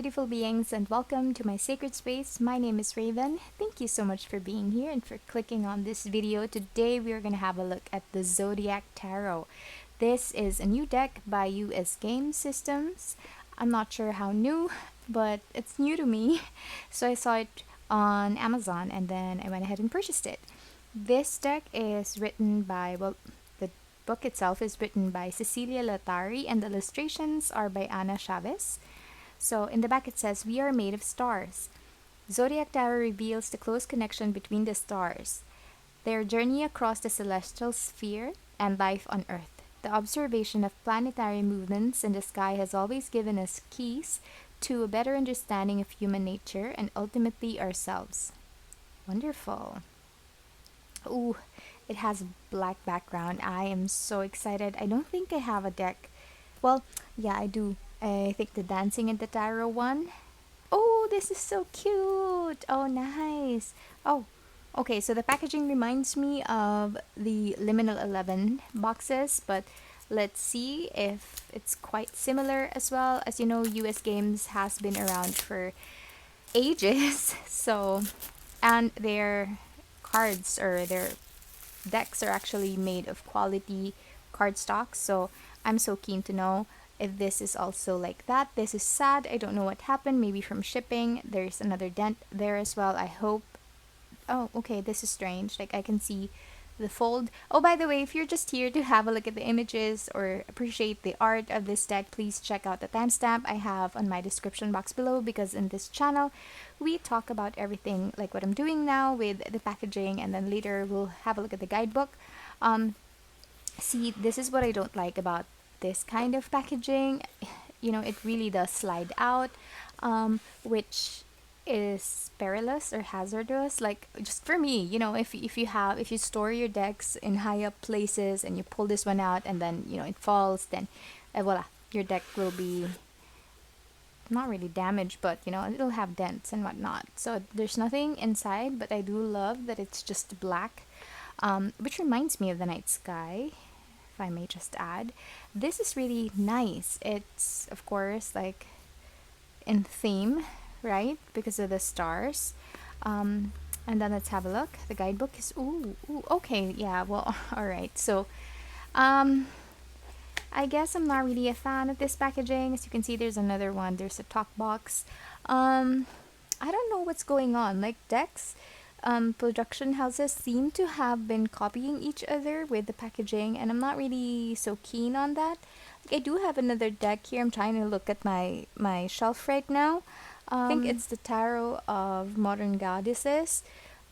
beautiful beings, and welcome to my sacred space. My name is Raven. Thank you so much for being here and for clicking on this video. Today we are going to have a look at the Zodiac Tarot. This is a new deck by US Game Systems. I'm not sure how new, but it's new to me. So I saw it on Amazon and then I went ahead and purchased it. This deck is written by, the book itself is written by Cecilia Latari and the illustrations are by Ana Chavez. So in the back it says, "We are made of stars." Zodiac Tarot reveals the close connection between the stars, their journey across the celestial sphere, and life on Earth. The observation of planetary movements in the sky has always given us keys to a better understanding of human nature and ultimately ourselves. Wonderful. Ooh, it has a black background. I am so excited. I don't think I have a deck. Well, yeah, I do. I think the Dancing in the Tarot one. Oh, this is so cute. Oh, nice. Oh, okay. So the packaging reminds me of the Liminal 11 boxes, but let's see if it's quite similar as well. As you know, US Games has been around for ages. So, and their cards or their decks are actually made of quality cardstock. So I'm so keen to know if this is also like that. This is sad. I don't know what happened. Maybe from shipping. There's another dent there as well. I hope. Oh, okay. This is strange. Like I can see the fold. Oh, by the way, if you're just here to have a look at the images or appreciate the art of this deck, please check out the timestamp I have on my description box below, because in this channel we talk about everything like what I'm doing now with the packaging, and then later we'll have a look at the guidebook. See, this is what I don't like about this kind of packaging. You know, it really does slide out, which is perilous or hazardous. Like just for me, you know, if you store your decks in high up places and you pull this one out and then it falls, then voila, your deck will be not really damaged, but it'll have dents and whatnot. So there's nothing inside, but I do love that it's just black, which reminds me of the night sky, if I may just add. This is really nice. It's of course like in theme, right? Because of the stars. And then let's have a look. The guidebook is ooh, okay, yeah, well, all right. So I guess I'm not really a fan of this packaging. As you can see, there's another one. There's a talk box. I don't know what's going on. Like decks, production houses seem to have been copying each other with the packaging, and I'm not really so keen on that. Like, I do have another deck here. I'm trying to look at my shelf right now. I think it's the Tarot of Modern Goddesses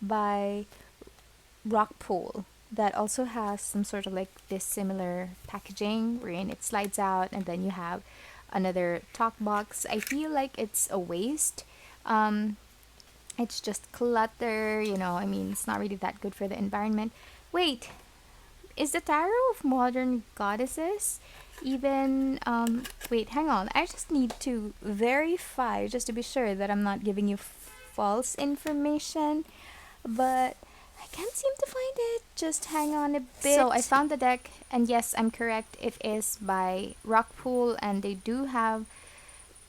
by Rockpool. That also has some sort of like this similar packaging wherein it slides out, and then you have another talk box. I feel like it's a waste. It's just clutter, I mean, it's not really that good for the environment. Wait, is the Tarot of Modern Goddesses even, wait, hang on. I just need to verify just to be sure that I'm not giving you false information, but I can't seem to find it. Just hang on a bit. So I found the deck, and yes, I'm correct. It is by Rockpool, and they do have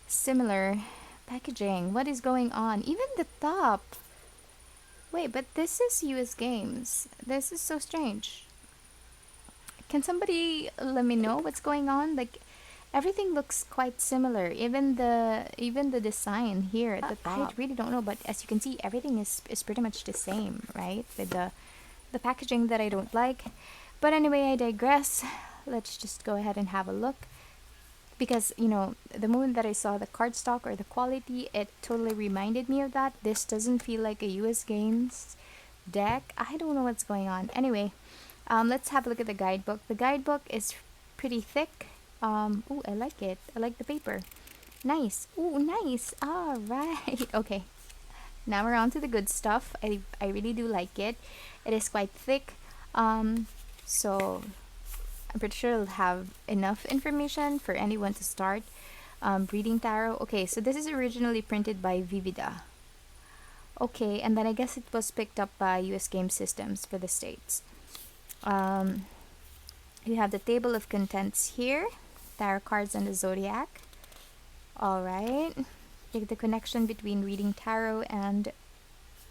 similar packaging. What is going on? Even the top. Wait, but this is US Games. This is so strange. Can somebody let me know what's going on? Like everything looks quite similar. Even the design here at the top. I really don't know, but as you can see, everything is pretty much the same, right? With the packaging that I don't like. But anyway, I digress. Let's just go ahead and have a look. Because, the moment that I saw the cardstock or the quality, it totally reminded me of that. This doesn't feel like a US Games deck. I don't know what's going on. Anyway, let's have a look at the guidebook. The guidebook is pretty thick. Ooh, I like it. I like the paper. Nice. Ooh, nice. All right. Okay. Now we're on to the good stuff. I really do like it. It is quite thick. So I'm pretty sure it'll have enough information for anyone to start reading tarot. Okay, so this is originally printed by Vivida. Okay, and then I guess it was picked up by US Game Systems for the States. You have the table of contents here, tarot cards and the Zodiac. All right. like the connection between reading tarot and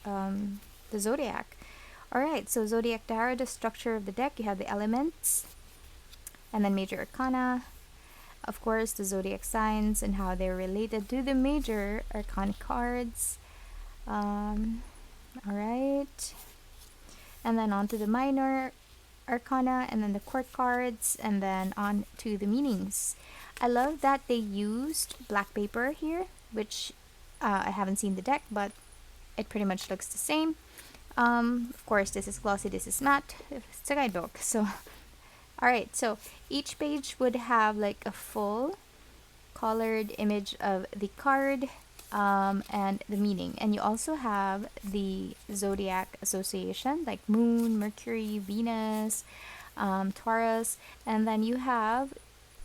the Zodiac. Alright, so Zodiac Tarot, the structure of the deck, you have the elements, and then major arcana, of course, the zodiac signs and how they're related to the major arcana cards. Alright, and then on to the minor arcana, and then the court cards, and then on to the meanings. I love that they used black paper here, which I haven't seen the deck, but it pretty much looks the same. Of course, this is glossy, this is matte. It's a guidebook, so alright, so each page would have like a full colored image of the card and the meaning. And you also have the zodiac association like Moon, Mercury, Venus, Taurus, and then you have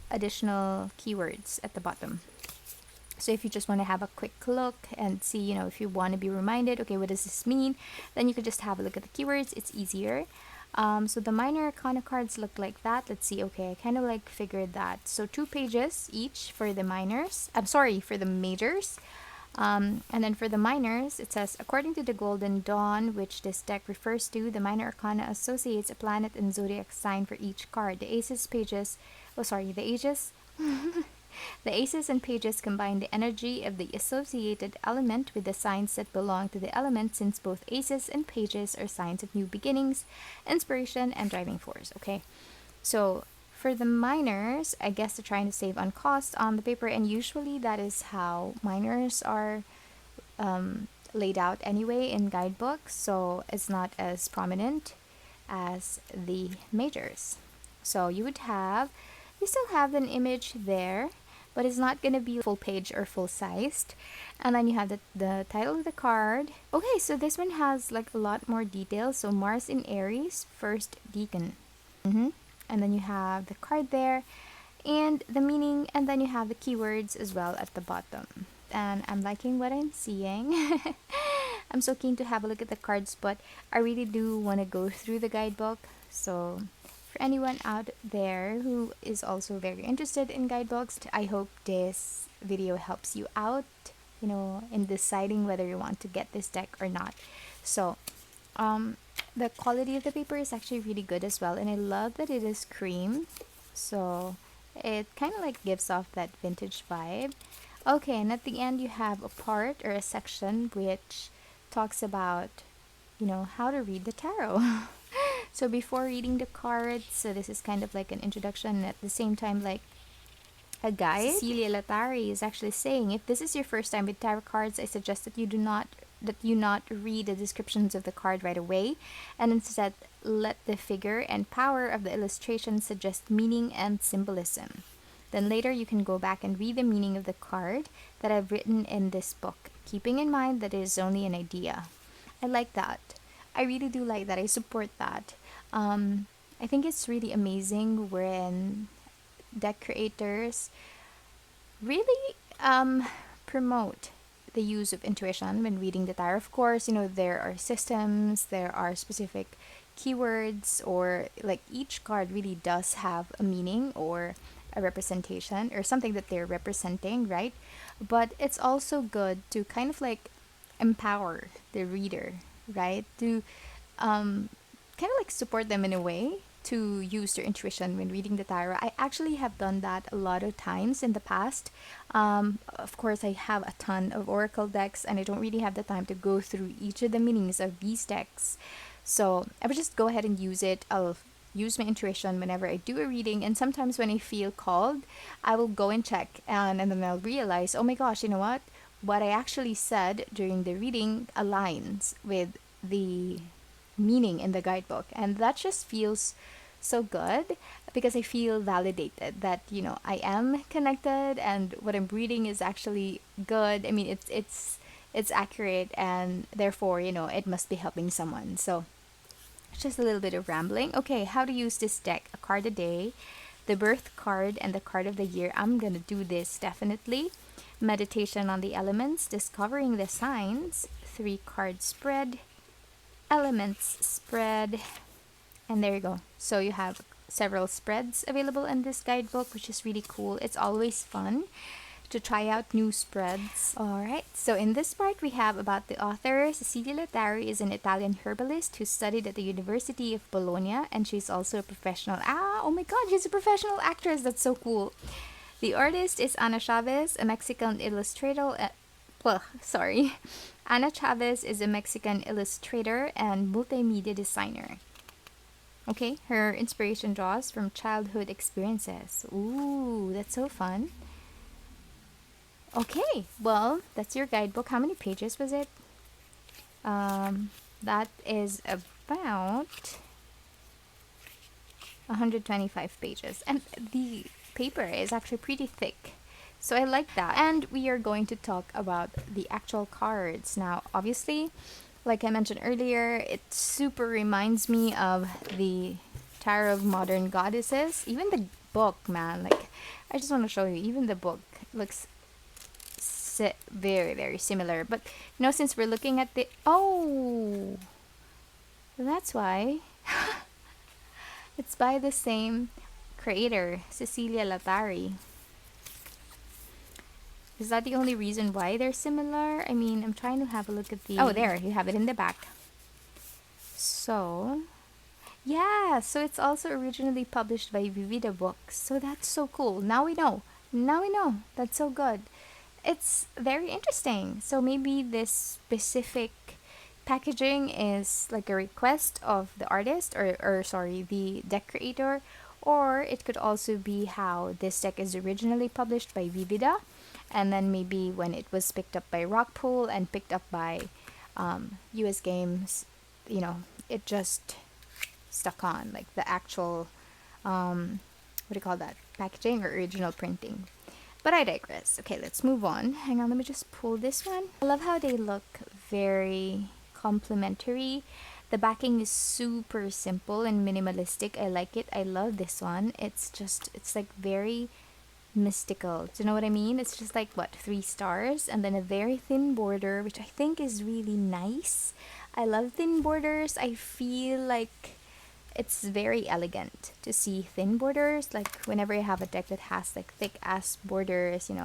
additional keywords at the bottom. So if you just want to have a quick look and see, you know, if you want to be reminded, okay, what does this mean? Then you could just have a look at the keywords. It's easier. So the minor arcana cards look like that. Let's see. Okay, I kind of like figured that. So 2 pages each for the minors. I'm sorry, for the majors. And then for the minors, it says, according to the Golden Dawn, which this deck refers to, the minor arcana associates a planet and zodiac sign for each card. The aces pages, the ages, the aces and pages combine the energy of the associated element with the signs that belong to the element, since both aces and pages are signs of new beginnings, inspiration, and driving force. Okay, so for the minors, I guess they're trying to save on cost on the paper, and usually that is how minors are laid out anyway in guidebooks, so it's not as prominent as the majors. So you still have an image there, but it's not going to be full page or full sized. And then you have the title of the card. Okay, so this one has like a lot more details. So Mars in Aries, first decan. And then you have the card there and the meaning, and then you have the keywords as well at the bottom. And I'm liking what I'm seeing. I'm so keen to have a look at the cards, but I really do want to go through the guidebook. So for anyone out there who is also very interested in guidebooks, I hope this video helps you out, you know, in deciding whether you want to get this deck or not. So the quality of the paper is actually really good as well, and I love that it is cream, so it kind of like gives off that vintage vibe. Okay, and at the end you have a part or a section which talks about, you know, how to read the tarot. So before reading the cards, so this is kind of like an introduction and at the same time like a guide. Cecilia Latari is actually saying, if this is your first time with tarot cards, I suggest that you not read the descriptions of the card right away, and instead let the figure and power of the illustration suggest meaning and symbolism. Then later you can go back and read the meaning of the card that I've written in this book, keeping in mind that it is only an idea. I like that. I really do like that. I support that. I think it's really amazing when deck creators really promote the use of intuition when reading the tarot. Of course, you know, there are systems, there are specific keywords, or like each card really does have a meaning or a representation or something that they're representing, right? But it's also good to kind of like empower the reader, right? To kind of like support them in a way to use their intuition when reading the tarot. I actually have done that a lot of times in the past. Of course, I have a ton of oracle decks and I don't really have the time to go through each of the meanings of these decks. So I would just go ahead and use it. I'll use my intuition whenever I do a reading, and sometimes when I feel called, I will go and check, and then I'll realize, oh my gosh, you know what I actually said during the reading aligns with the meaning in the guidebook, and that just feels so good because I feel validated that, you know, I am connected and what I'm reading is actually good. I mean, it's accurate, and therefore, you know, it must be helping someone. So just a little bit of rambling. Okay, how to use this deck: a card a day, the birth card, and the card of the year. I'm gonna do this definitely. Meditation on the elements, discovering the signs, 3-card spread, elements spread, and there you go. So you have several spreads available in this guidebook, which is really cool. It's always fun to try out new spreads. Alright, so in this part we have about the author. Cecilia Lattari is an Italian herbalist who studied at the University of Bologna, and she's also a professional. Oh my god, she's a professional actress! That's so cool. The artist is Ana Chavez, a Mexican illustrator. Sorry. Ana Chavez is a Mexican illustrator and multimedia designer. Okay, her inspiration draws from childhood experiences. Ooh, that's so fun. Okay, well, that's your guidebook. How many pages was it? That is about 125 pages. And the paper is actually pretty thick. So I like that. And we are going to talk about the actual cards. Now, obviously, like I mentioned earlier, it super reminds me of the Tarot of Modern Goddesses. Even the book, man, like, I just want to show you, even the book looks very, very similar. But, since we're looking at the... Oh! That's why. It's by the same creator, Cecilia Lattari. Is that the only reason why they're similar? I mean, I'm trying to have a look at the... Oh, there, you have it in the back. So, yeah, so it's also originally published by Vivida Books. So that's so cool. Now we know. Now we know. That's so good. It's very interesting. So maybe this specific packaging is like a request of the artist or sorry, the deck creator. Or it could also be how this deck is originally published by Vivida. And then maybe when it was picked up by Rockpool and picked up by US Games, it just stuck on, like the actual, what do you call that, packaging or original printing. But I digress. Okay, let's move on. Hang on, let me just pull this one. I love how they look very complementary. The backing is super simple and minimalistic. I like it. I love this one. It's like very mystical. Do you know what I mean? It's just like, 3 stars and then a very thin border, which I think is really nice. I love thin borders. I feel like it's very elegant to see thin borders. Like whenever I have a deck that has like thick ass borders, I'm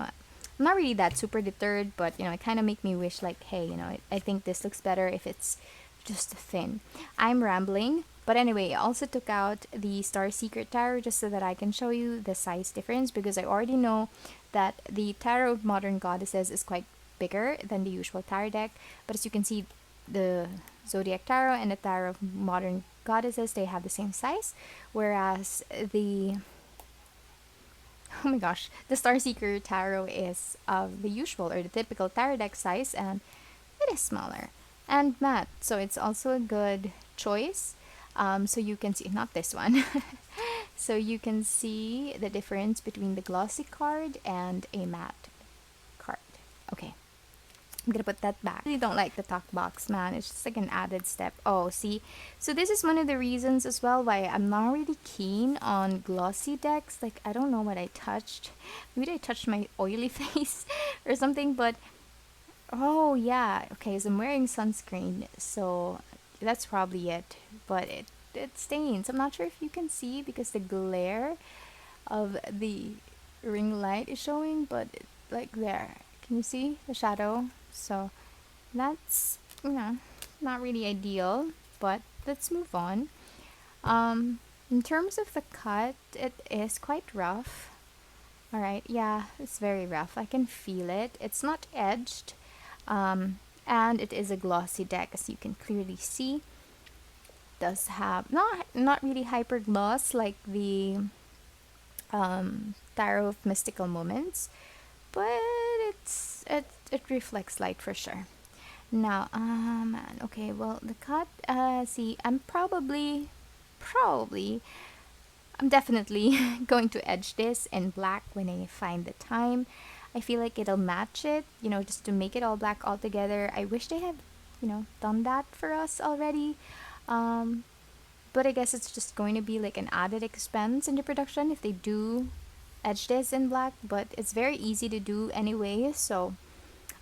not really that super deterred, but it kind of make me wish like, hey, I think this looks better if it's just thin. I'm rambling. But anyway, I also took out the Star Secret Tarot just so that I can show you the size difference, because I already know that the Tarot of Modern Goddesses is quite bigger than the usual tarot deck. But as you can see, the Zodiac Tarot and the Tarot of Modern Goddesses, they have the same size. Whereas the... Oh my gosh, the Star Seeker Tarot is the usual or the typical tarot deck size, and it is smaller and matte. So it's also a good choice. So you can see, not this one, so you can see the difference between the glossy card and a matte card. Okay, I'm gonna put that back. I really don't like the talk box, man. It's just like an added step. Oh, see, so this is one of the reasons as well why I'm not really keen on glossy decks. Like, I don't know what I touched. Maybe I touched my oily face or something, but oh yeah, okay, so I'm wearing sunscreen, so that's probably it. But it stains. I'm not sure if you can see because the glare of the ring light is showing, but like there, can you see the shadow? So that's not really ideal, but let's move on. In terms of the cut, it is quite rough. All right, yeah, it's very rough. I can feel it. It's not edged, and it is a glossy deck, as you can clearly see. Does have not really hyper gloss like the Tarot of Mystical Moments, but it reflects light for sure. Now, man, okay, well, the cut, see, I'm I'm definitely going to edge this in black when I find the time. I feel like it'll match it, just to make it all black altogether. I wish they had, done that for us already. But I guess it's just going to be like an added expense in the production if they do edge this in black, but it's very easy to do anyway, so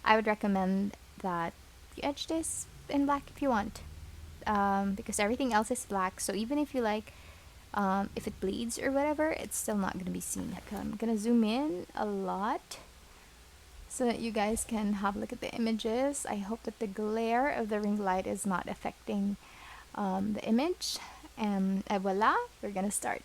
I would recommend that you edge this in black if you want, because everything else is black, so even if you like, if it bleeds or whatever, it's still not going to be seen. I'm going to zoom in a lot so that you guys can have a look at the images. I hope that the glare of the ring light is not affecting the image. And voila, we're gonna start.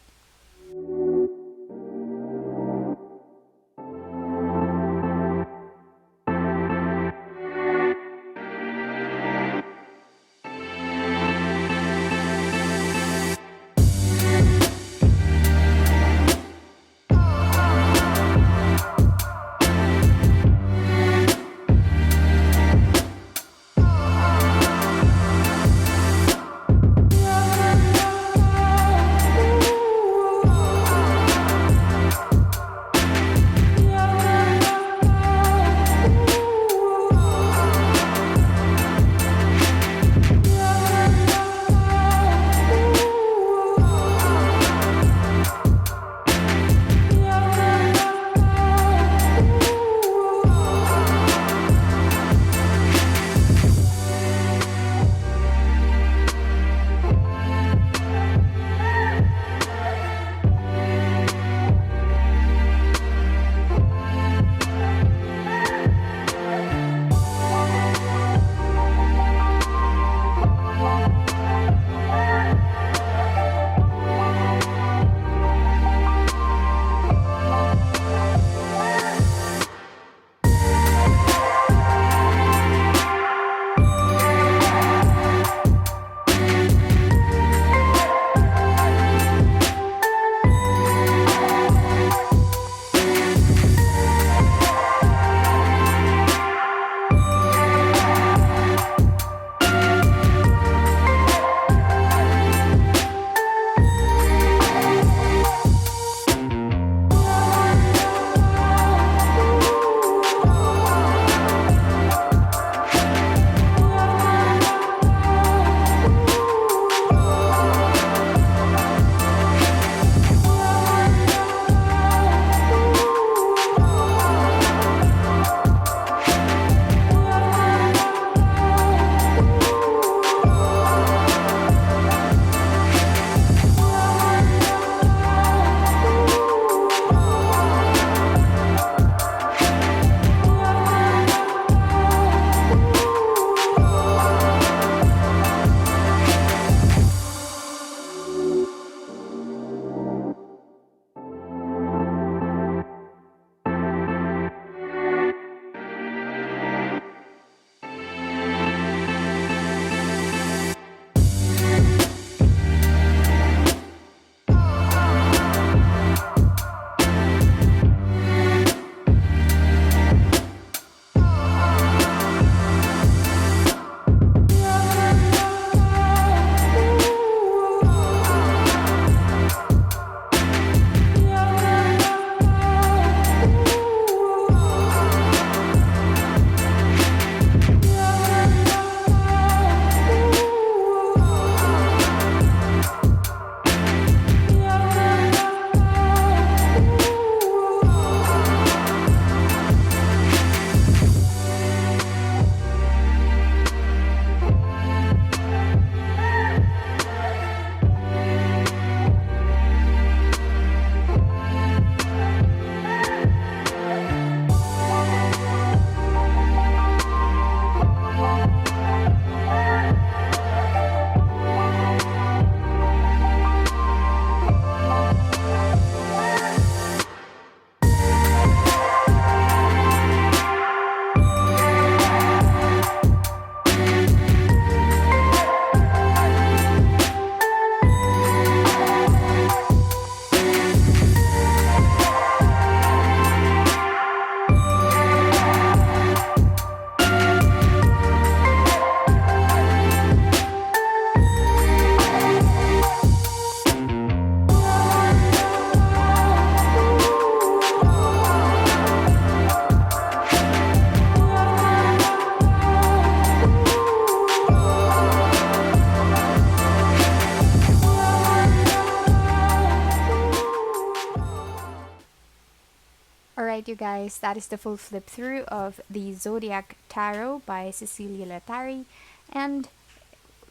Alright, you guys, that is the full flip through of the Zodiac Tarot by Cecilia Latari, and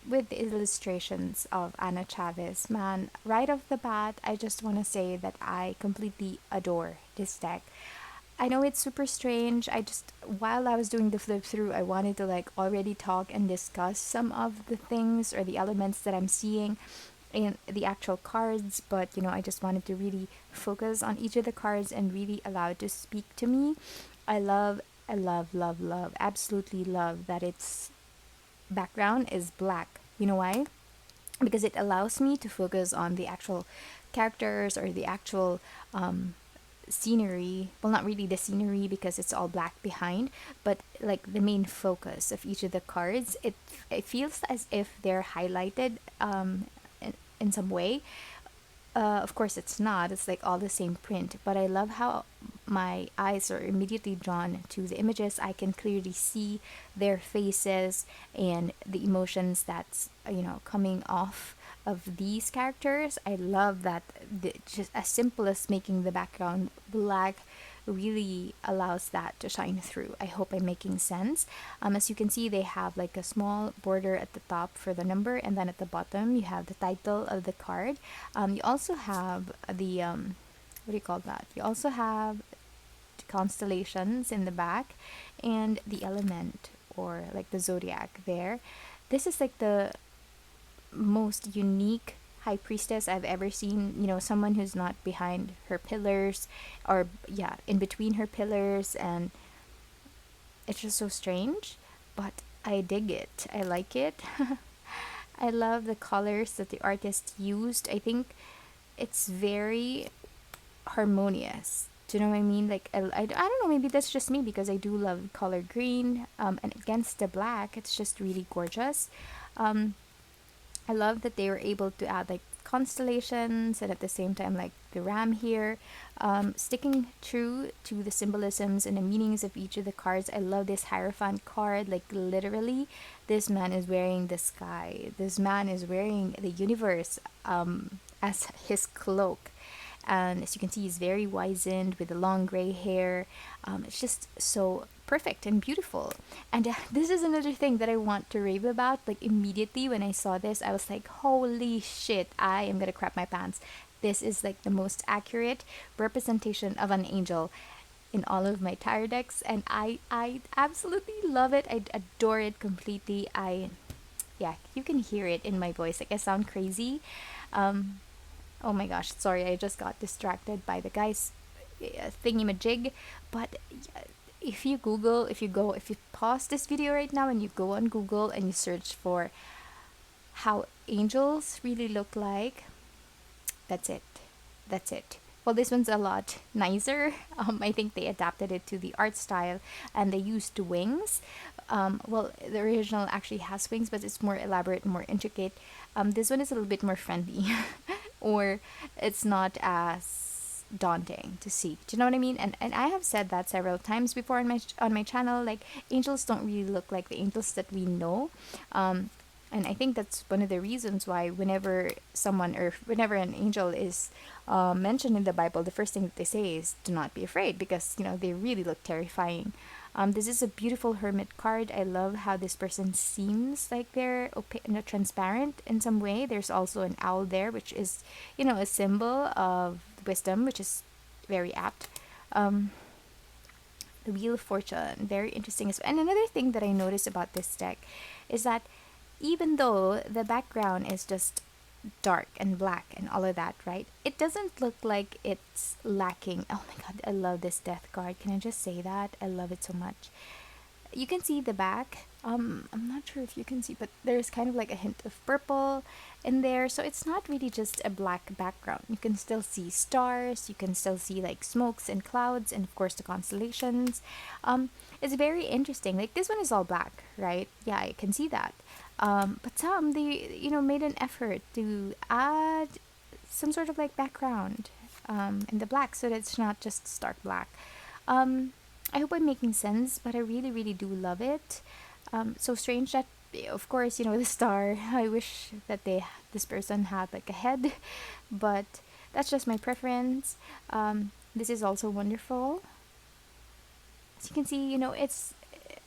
with the illustrations of Anna Chavez. Man, right off the bat, I just want to say that I completely adore this deck. I know it's super strange. I just, while I was doing the flip through, I wanted to like already talk and discuss some of the things or the elements that I'm seeing in the actual cards, but I just wanted to really focus on each of the cards and really allow it to speak to me. I love, I love, love, love, absolutely love that its background is black. You know why? Because it allows me to focus on the actual characters or the actual scenery. Well, not really the scenery because it's all black behind, but like the main focus of each of the cards. It feels as if they're highlighted in some way. Of course, it's not. It's like all the same print. But I love how my eyes are immediately drawn to the images. I can clearly see their faces and the emotions that's coming off of these characters. I love that just as simple as making the background black really allows that to shine through. I hope I'm making sense. As you can see, they have like a small border at the top for the number, and then at the bottom you have the title of the card. You also have the what do you call that? You also have constellations in the back, and the element or like the zodiac there. This is like the most unique high priestess I've ever seen. Someone who's not behind her pillars, or yeah, in between her pillars, and it's just so strange, but I dig it. I like it. I love the colors that the artist used. I think it's very harmonious. Do you know what I mean? Like, I don't know, maybe that's just me because I do love color green. And against the black, it's just really gorgeous. Um, I love that they were able to add like constellations and at the same time like the ram here, sticking true to the symbolisms and the meanings of each of the cards. I love this Hierophant card. Like literally, this man is wearing the sky. This man is wearing the universe as his cloak. And as you can see, he's very wizened with the long gray hair. It's just so perfect and beautiful. And this is another thing that I want to rave about. Like immediately when I saw this, I was like, holy shit, I am gonna crap my pants. This is like the most accurate representation of an angel in all of my tarot decks, and I absolutely love it. I adore it completely. Yeah, you can hear it in my voice. Like I sound crazy. Um, Oh my gosh, sorry, I just got distracted by the guy's thingy-majig. But if you pause this video right now and you go on Google and you search for how angels really look like, that's it. That's it. Well, this one's a lot nicer. I think they adapted it to the art style and they used wings. Well, the original actually has wings, but it's more elaborate, more intricate. This one is a little bit more friendly, or it's not as daunting to see. Do you know what I mean? And I have said that several times before on my channel. Like angels don't really look like the angels that we know. And I think that's one of the reasons why whenever an angel is mentioned in the Bible, the first thing that they say is do not be afraid, because they really look terrifying. This is a beautiful hermit card. I love how this person seems like they're transparent in some way. There's also an owl there, which is a symbol of wisdom, which is very apt. The Wheel of Fortune, very interesting. And another thing that I noticed about this deck is that even though the background is just dark and black and all of that, right? It doesn't look like it's lacking. Oh my god, I love this death card. Can I just say that? I love it so much. You can see the back. I'm not sure if you can see, but there's kind of like a hint of purple in there. So it's not really just a black background. You can still see stars. You can still see like smokes and clouds, and of course the constellations. It's very interesting. Like this one is all black, right? Yeah, I can see that. But some they made an effort to add some sort of like background in the black, so that it's not just stark black. I hope I'm making sense, but I really, really do love it. So strange that, of course, the star. I wish that this person had like a head, but that's just my preference. This is also wonderful. As you can see,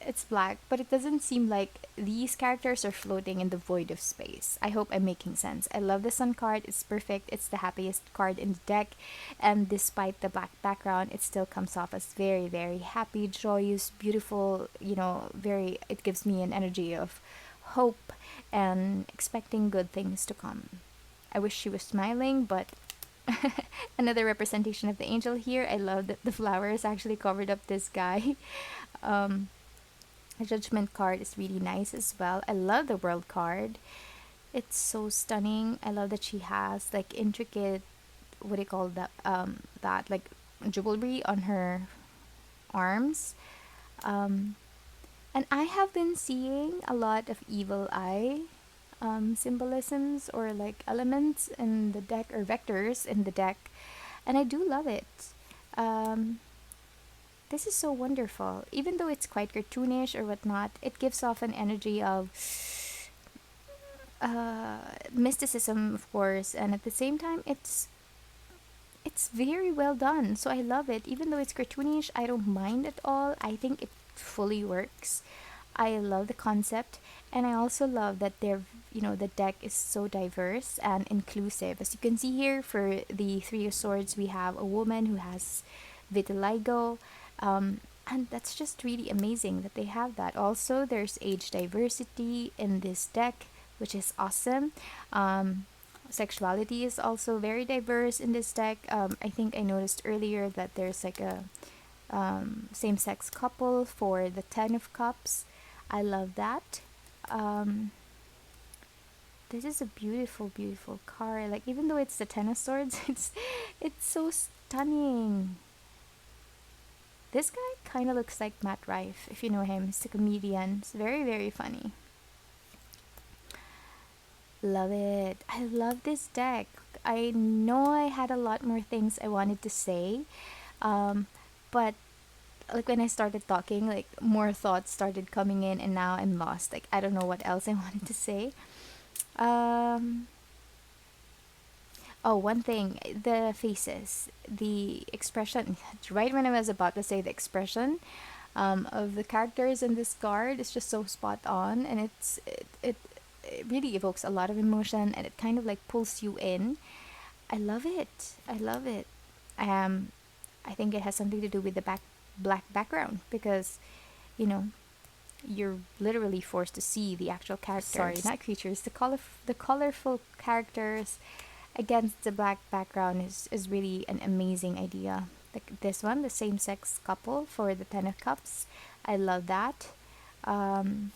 it's black, but it doesn't seem like these characters are floating in the void of space. I hope I'm making sense. I love the sun card. It's perfect. It's the happiest card in the deck. And despite the black background, it still comes off as very, very happy, joyous, beautiful, very, it gives me an energy of hope and expecting good things to come. I wish she was smiling, but another representation of the angel here. I love that the flowers actually covered up this guy. Um, the judgment card is really nice as well. I love the world card. It's so stunning. I love that she has like intricate, what do you call that? That like jewelry on her arms. Um, and I have been seeing a lot of evil eye symbolisms or like elements in the deck or vectors in the deck, and I do love it. Um, this is so wonderful. Even though it's quite cartoonish or whatnot, it gives off an energy of mysticism, of course, and at the same time, it's very well done. So I love it. Even though it's cartoonish, I don't mind at all. I think it fully works. I love the concept, and I also love that the deck is so diverse and inclusive. As you can see here, for the Three of Swords, we have a woman who has vitiligo, and that's just really amazing that they have that. Also, there's age diversity in this deck, which is awesome. Sexuality is also very diverse in this deck. I think I noticed earlier that there's like a same-sex couple for the Ten of Cups. I love that. Um, this is a beautiful, beautiful card. Like, even though it's the Ten of Swords, it's so stunning. This guy kind of looks like Matt Rife, if you know him. He's a comedian. It's very, very funny. Love it. I love this deck. I know I had a lot more things I wanted to say, but like when I started talking, like more thoughts started coming in, and now I'm lost. Like, I don't know what else I wanted to say. Um, oh, one thing, the faces, the expression. Right when I was about to say the expression of the characters in this card is just so spot on, and it really evokes a lot of emotion, and it kind of like pulls you in. I love it. I love it. Um, I think it has something to do with the black background, because you know you're literally forced to see the actual characters. Sorry, not creatures. The colorful characters against the black background is really an amazing idea. Like this one, the same sex couple for the Ten of Cups. I love that. Um,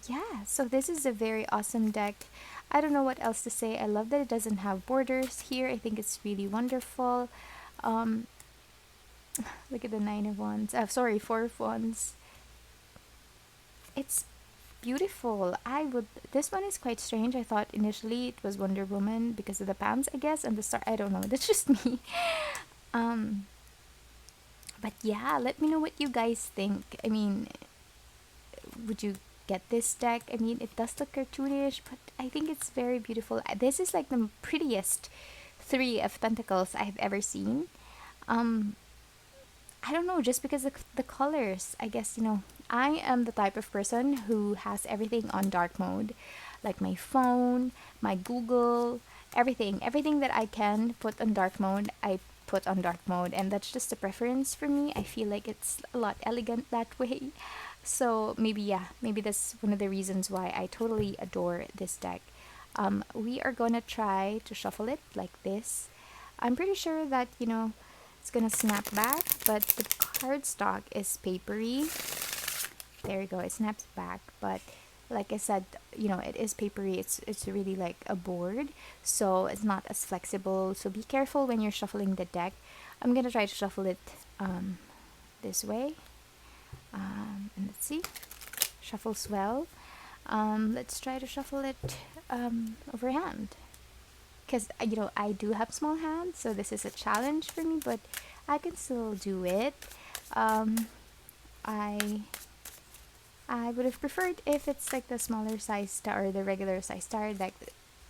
yeah, so this is a very awesome deck. I don't know what else to say. I love that it doesn't have borders here. I think it's really wonderful. Um, look at the Nine of Wands. Sorry, Four of Wands. It's beautiful. This one is quite strange. I thought initially it was Wonder Woman because of the pants, I guess, and the star. I don't know. That's just me. Um, but yeah, let me know what you guys think. I mean, would you get this deck? I mean, it does look cartoonish, but I think it's very beautiful. This is like the prettiest Three of Pentacles I've ever seen. Um, I don't know, just because of the colors. I guess, I am the type of person who has everything on dark mode. Like my phone, my Google, everything that I can put on dark mode, I put on dark mode, and that's just a preference for me. I feel like it's a lot elegant that way. So maybe that's one of the reasons why I totally adore this deck. We are gonna try to shuffle it like this. I'm pretty sure that, it's gonna snap back, but the cardstock is papery. There you go, it snaps back, but like I said, it is papery. It's really like a board, so it's not as flexible. So be careful when you're shuffling the deck. I'm gonna try to shuffle it this way. And let's see, shuffles well. Let's try to shuffle it overhand, because I do have small hands, so this is a challenge for me, but I can still do it. I I would have preferred if it's like the smaller size star or the regular size star. Like,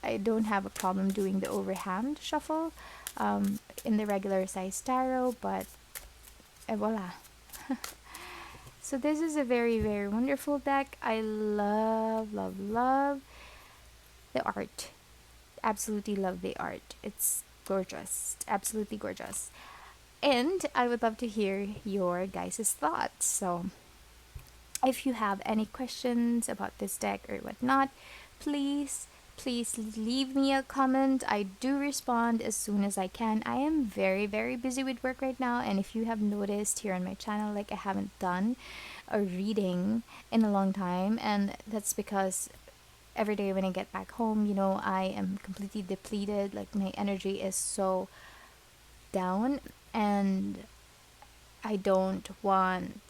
I don't have a problem doing the overhand shuffle in the regular size tarot, but voila. So this is a very, very wonderful deck. I love, love, love the art. Absolutely love the art. It's gorgeous. Absolutely gorgeous. And I would love to hear your guys' thoughts. So if you have any questions about this deck or whatnot, please, please leave me a comment. I do respond as soon as I can. I am very, very busy with work right now, and if you have noticed here on my channel, like I haven't done a reading in a long time, and that's because every day when I get back home, I am completely depleted. Like my energy is so down, and I don't want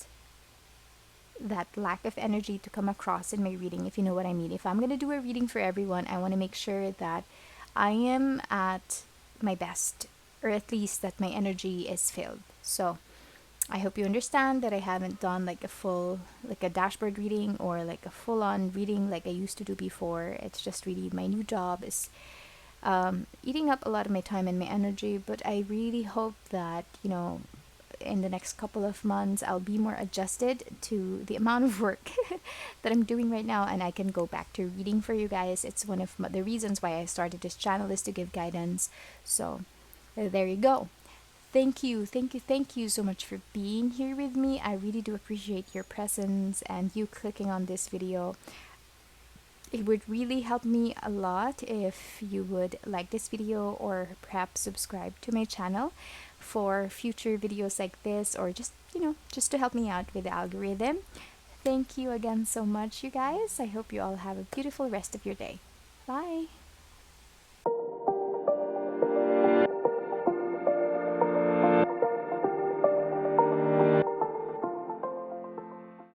that lack of energy to come across in my reading, if you know what I mean. If I'm going to do a reading for everyone, I want to make sure that I am at my best, or at least that my energy is filled. So I hope you understand that I haven't done like a full, like a dashboard reading or like a full on reading like I used to do before. It's just really my new job is eating up a lot of my time and my energy, but I really hope that, in the next couple of months, I'll be more adjusted to the amount of work that I'm doing right now, and I can go back to reading for you guys. It's one of the reasons why I started this channel, is to give guidance. So there you go. Thank you, thank you, thank you so much for being here with me. I really do appreciate your presence and you clicking on this video. It would really help me a lot if you would like this video or perhaps subscribe to my channel for future videos like this, or just to help me out with the algorithm. Thank you again so much, you guys. I hope you all have a beautiful rest of your day. Bye.